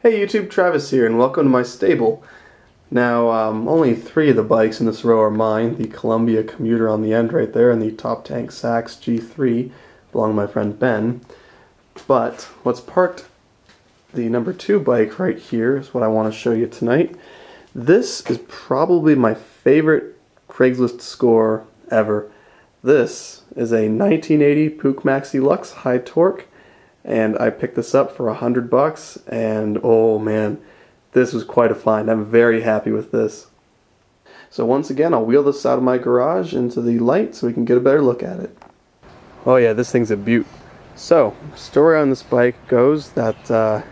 Hey YouTube, Travis here, and welcome to my stable. Now, only 3 of the bikes in this row are mine. The Columbia Commuter on the end right there, and the Top Tank Sax G3 belong to my friend Ben. But what's parked the number 2 bike right here is what I want to show you tonight. This is probably my favorite Craigslist score ever. This is a 1980 Puch Maxi Luxe high torque. And I picked this up for $100, and oh man, this was quite a find. I'm very happy with this. So once again, I'll wheel this out of my garage into the light so we can get a better look at it. Oh yeah, this thing's a beaut. So, story on this bike goes that the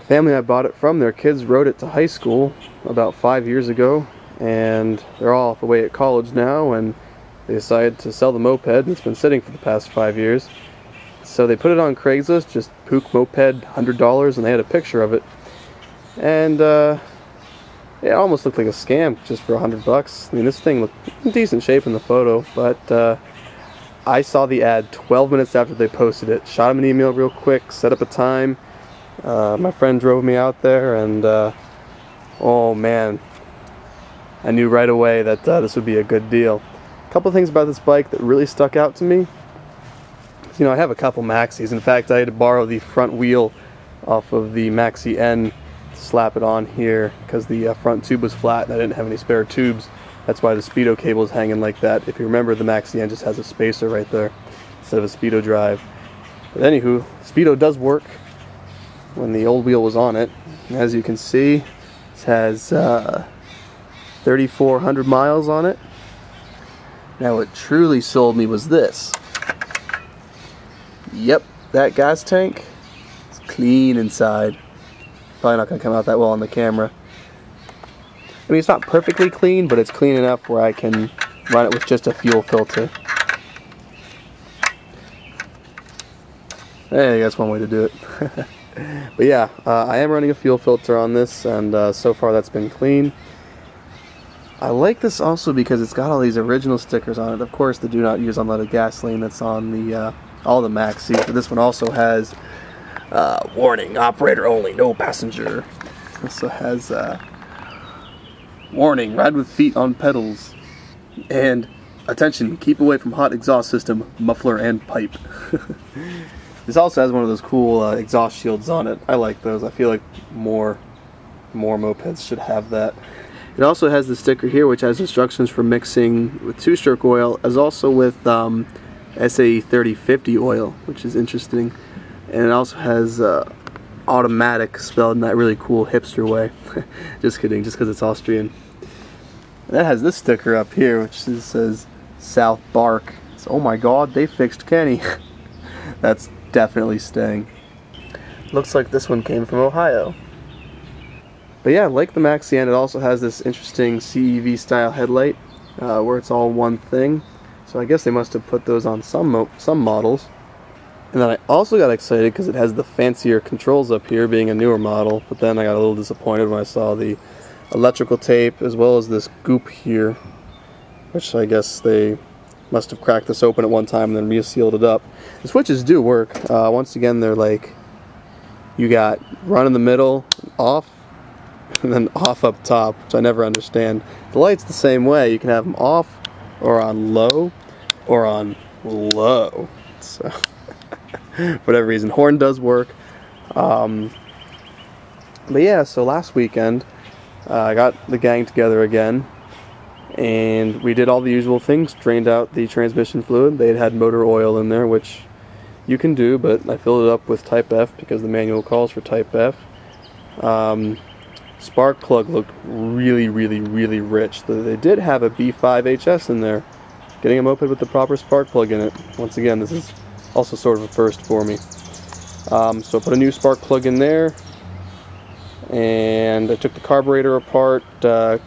family I bought it from, their kids rode it to high school about 5 years ago, and they're all away at college now, and they decided to sell the moped, and it's been sitting for the past 5 years. So they put it on Craigslist, just Puch moped, $100, and they had a picture of it. And it almost looked like a scam just for $100. I mean, this thing looked in decent shape in the photo, but I saw the ad 12 minutes after they posted it. Shot them an email real quick, set up a time. My friend drove me out there, and oh man, I knew right away that this would be a good deal. A couple of things about this bike that really stuck out to me. You know, I have a couple Maxis. In fact, I had to borrow the front wheel off of the Maxi N to slap it on here because the front tube was flat and I didn't have any spare tubes. That's why the Speedo cable is hanging like that. If you remember, the Maxi N just has a spacer right there instead of a Speedo drive. But anywho, Speedo does work when the old wheel was on it. And as you can see, it has 3,400 miles on it. Now, what truly sold me was this. Yep, that gas tank is clean inside. Probably not going to come out that well on the camera. I mean, it's not perfectly clean, but it's clean enough where I can run it with just a fuel filter. Hey, that's one way to do it. But yeah, I am running a fuel filter on this, and so far that's been clean. I like this also because it's got all these original stickers on it. Of course, the do not use unleaded gasoline that's on the all the Maxis, but this one also has warning, operator only, no passenger. Also has warning, ride with feet on pedals, and attention, keep away from hot exhaust system, muffler and pipe. This also has one of those cool exhaust shields on it. I like those. I feel like more mopeds should have that. It also has the sticker here which has instructions for mixing with 2-stroke oil, as also with SA 3050 oil, which is interesting. And it also has automatic spelled in that really cool hipster way. Just kidding, just because it's Austrian. And that has this sticker up here which says South Bark. So, oh my god, they fixed Kenny. That's definitely staying. Looks like this one came from Ohio. But yeah, like the Maxi N, it also has this interesting CEV style headlight where it's all one thing. So I guess they must have put those on some models. And then I also got excited because it has the fancier controls up here, being a newer model. But then I got a little disappointed when I saw the electrical tape as well as this goop here, which I guess they must have cracked this open at one time and then resealed it up. The switches do work. Once again, they're like, you got run in the middle, off, and then off up top, which I never understand. The light's the same way. You can have them off or on low or on low. So, for whatever reason, horn does work. But yeah, so last weekend I got the gang together again, and we did all the usual things. Drained out the transmission fluid. They had motor oil in there, which you can do, but I filled it up with Type F because the manual calls for Type F. Spark plug looked really rich. They did have a B5 HS in there. Getting a moped with the proper spark plug in it. Once again, this is also sort of a first for me. So I put a new spark plug in there, and I took the carburetor apart,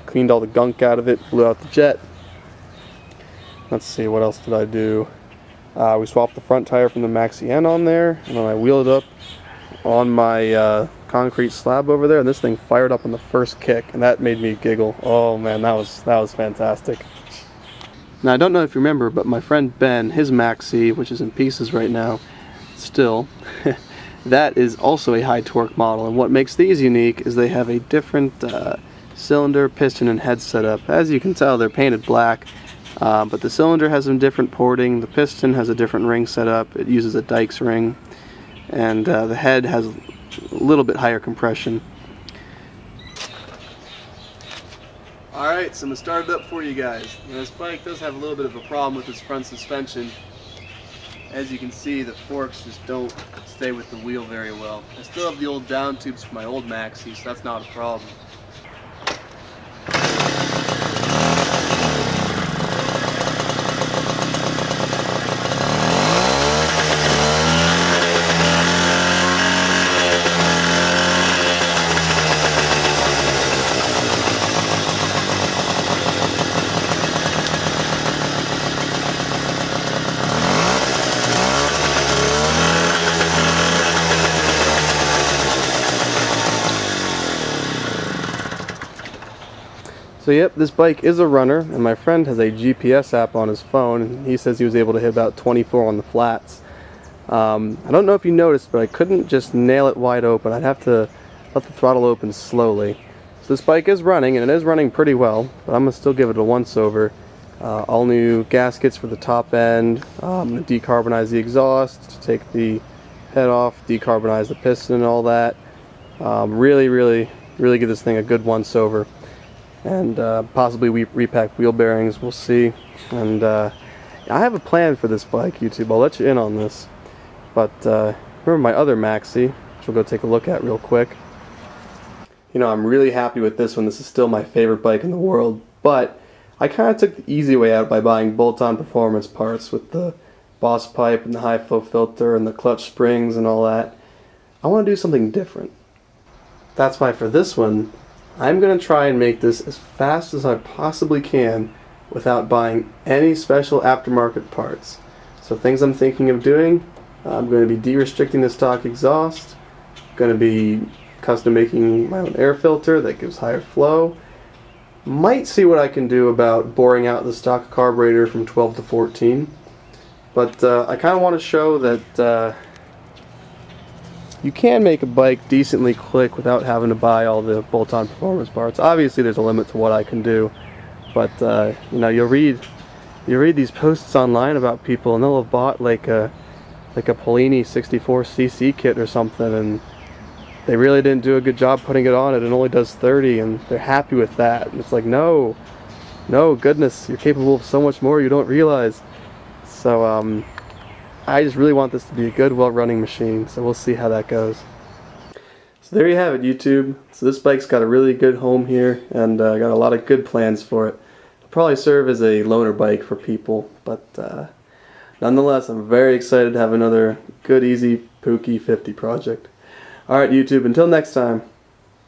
cleaned all the gunk out of it, blew out the jet. Let's see, what else did I do? We swapped the front tire from the Maxi N on there, and then I wheeled it up on my concrete slab over there, and this thing fired up on the first kick, and that made me giggle. Oh man, that was fantastic. Now, I don't know if you remember, but my friend Ben, his Maxi, which is in pieces right now, still, that is also a high torque model, and what makes these unique is they have a different cylinder, piston, and head setup. As you can tell, they're painted black, but the cylinder has some different porting, the piston has a different ring setup, it uses a Dykes ring, and the head has a little bit higher compression. Alright, so I'm going to start it up for you guys. Now, this bike does have a little bit of a problem with its front suspension. As you can see, the forks just don't stay with the wheel very well. I still have the old down tubes from my old Maxi, so that's not a problem. So yep, this bike is a runner, and my friend has a GPS app on his phone, and he says he was able to hit about 24 on the flats. I don't know if you noticed, but I couldn't just nail it wide open. I'd have to let the throttle open slowly. So this bike is running, and it is running pretty well, but I'm going to still give it a once-over. All new gaskets for the top end, decarbonize the exhaust, take the head off, decarbonize the piston and all that. Really give this thing a good once-over. And possibly we repack wheel bearings, we'll see. And I have a plan for this bike, YouTube. I'll let you in on this. But remember my other Maxi, which we'll go take a look at real quick. You know, I'm really happy with this one. This is still my favorite bike in the world. But I kind of took the easy way out by buying bolt-on performance parts with the boss pipe and the high flow filter and the clutch springs and all that. I want to do something different. That's why for this one, I'm going to try and make this as fast as I possibly can without buying any special aftermarket parts. So things I'm thinking of doing, I'm going to be de-restricting the stock exhaust, going to be custom making my own air filter that gives higher flow, might see what I can do about boring out the stock carburetor from 12 to 14, but I kind of want to show that you can make a bike decently quick without having to buy all the bolt-on performance parts. Obviously there's a limit to what I can do, but you know, you'll read these posts online about people and they'll have bought like a Polini 64cc kit or something, and they really didn't do a good job putting it on. It only does 30 and they're happy with that. And it's like, no goodness, you're capable of so much more you don't realize. So I just really want this to be a good, well-running machine, so we'll see how that goes. So there you have it, YouTube. So this bike's got a really good home here, and I got a lot of good plans for it. It'll probably serve as a loaner bike for people, but nonetheless, I'm very excited to have another good, easy, pooky 50 project. Alright, YouTube, until next time.